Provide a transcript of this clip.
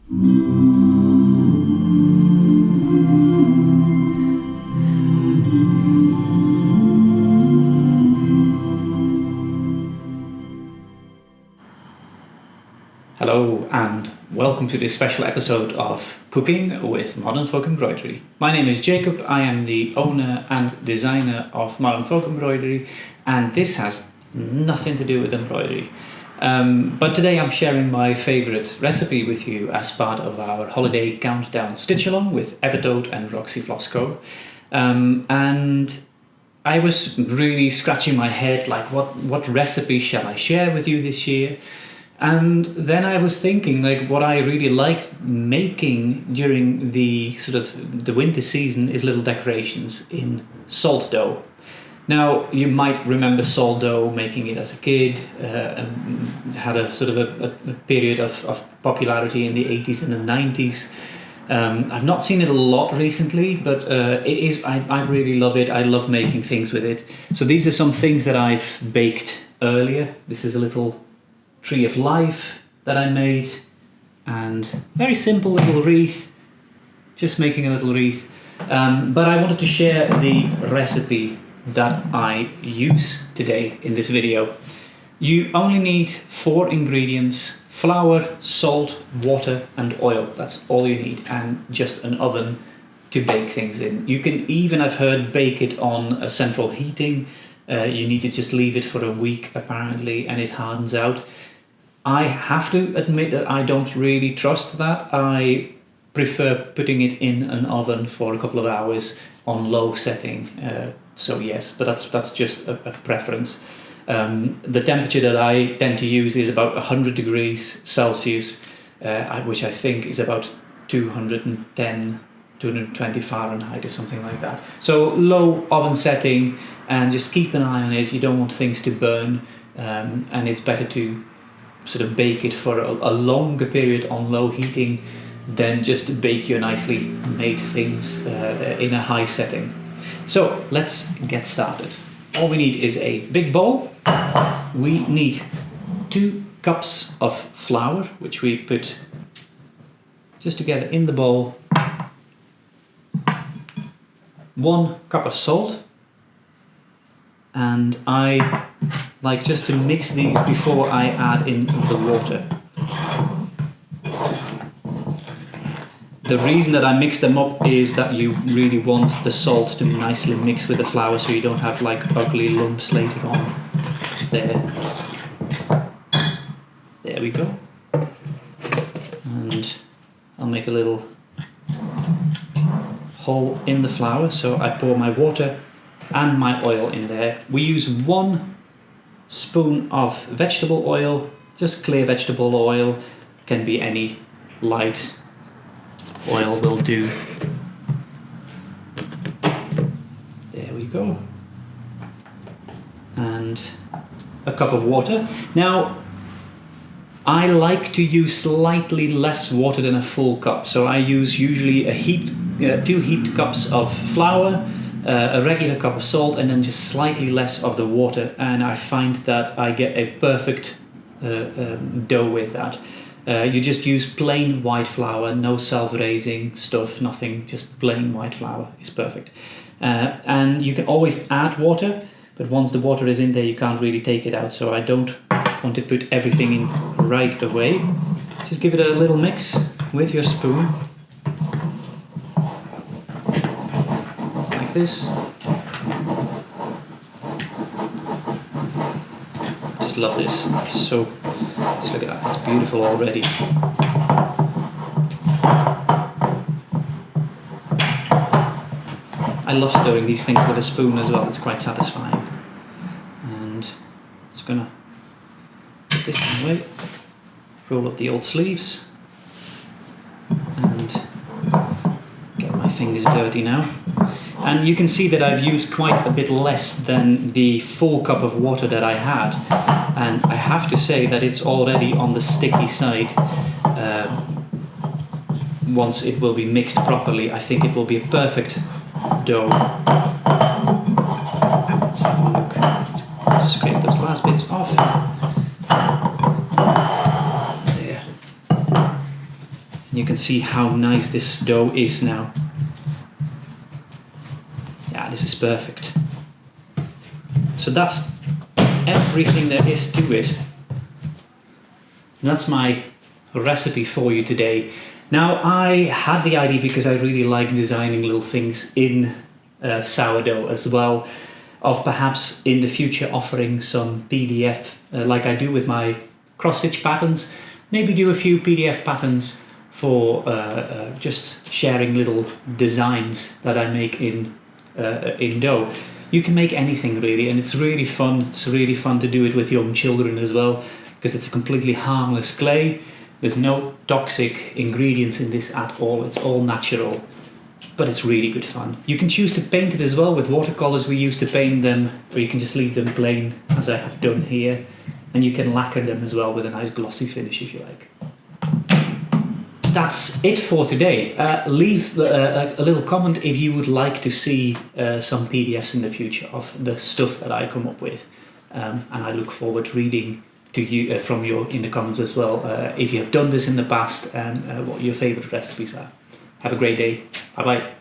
Hello and welcome to this special episode of Cooking with Modern Folk Embroidery. My name is Jacob, I am the owner and designer of Modern Folk Embroidery, and this has nothing to do with embroidery. But today I'm sharing my favourite recipe with you as part of our holiday countdown stitch along with Evertoad and Roxy Flosstube. And I was really scratching my head like what recipe shall I share with you this year? And then I was thinking like what I really liked making during the sort of the winter season is little decorations in salt dough. Now you might remember salt dough, making it as a kid, had a sort of a period of popularity in the 80s and the 90s. I've not seen it a lot recently, but I really love it. I love making things with it. So these are some things that I've baked earlier. This is a little tree of life that I made, and very simple little wreath, just making a little wreath. But I wanted to share the recipe that I use today in this video. You only need 4 ingredients: flour, salt, water and oil. That's all you need, and just an oven to bake things in. You can even, I've heard, bake it on a central heating. You need to just leave it for a week apparently and it hardens out. I have to admit that I don't really trust that. I prefer putting it in an oven for a couple of hours on low setting. So yes, but that's just a preference. The temperature that I tend to use is about 100 degrees Celsius, which I think is about 210, 220 Fahrenheit or something like that. So low oven setting, and just keep an eye on it. You don't want things to burn, and it's better to sort of bake it for a longer period on low heating than just bake your nicely made things in a high setting. So let's get started. All we need is a big bowl. We need 2 cups of flour, which we put just together in the bowl. 1 cup of salt, and I like just to mix these before I add in the water. The reason that I mix them up is that you really want the salt to nicely mix with the flour so you don't have like ugly lumps later on. There we go. And I'll make a little hole in the flour, so I pour my water and my oil in there. We use 1 spoon of vegetable oil, just clear vegetable oil, can be any light oil will do. There we go. And a cup of water. Now I like to use slightly less water than a full cup, so I use usually 2 heaped cups of flour, a regular cup of salt, and then just slightly less of the water, and I find that I get a perfect dough with that. You just use plain white flour, no self-raising stuff, nothing, just plain white flour is perfect. And you can always add water, but once the water is in there you can't really take it out, so I don't want to put everything in right away. Just give it a little mix with your spoon. This. Just love this. It's so, just look at that, it's beautiful already. I love stirring these things with a spoon as well, it's quite satisfying. And just gonna put this away, roll up the old sleeves, and get my fingers dirty now. And you can see that I've used quite a bit less than the full cup of water that I had. And I have to say that it's already on the sticky side. Once it will be mixed properly, I think it will be a perfect dough. Let's have a look. Let's scrape those last bits off. There. You can see how nice this dough is now. Yeah, this is perfect. So that's everything there is to it. And that's my recipe for you today. Now, I had the idea because I really like designing little things in sourdough as well, of perhaps in the future offering some PDF like I do with my cross-stitch patterns. Maybe do a few PDF patterns for just sharing little designs that I make in dough. You can make anything really, and it's really fun. It's really fun to do it with young children as well, because it's a completely harmless clay. There's no toxic ingredients in this at all. It's all natural, but it's really good fun. You can choose to paint it as well with watercolors. We used to paint them, or you can just leave them plain as I have done here, and you can lacquer them as well with a nice glossy finish if you like. That's it for today. Leave a little comment if you would like to see some PDFs in the future of the stuff that I come up with, and I look forward to reading to you from you in the comments as well, if you have done this in the past and what your favorite recipes are. Have a great day. Bye bye.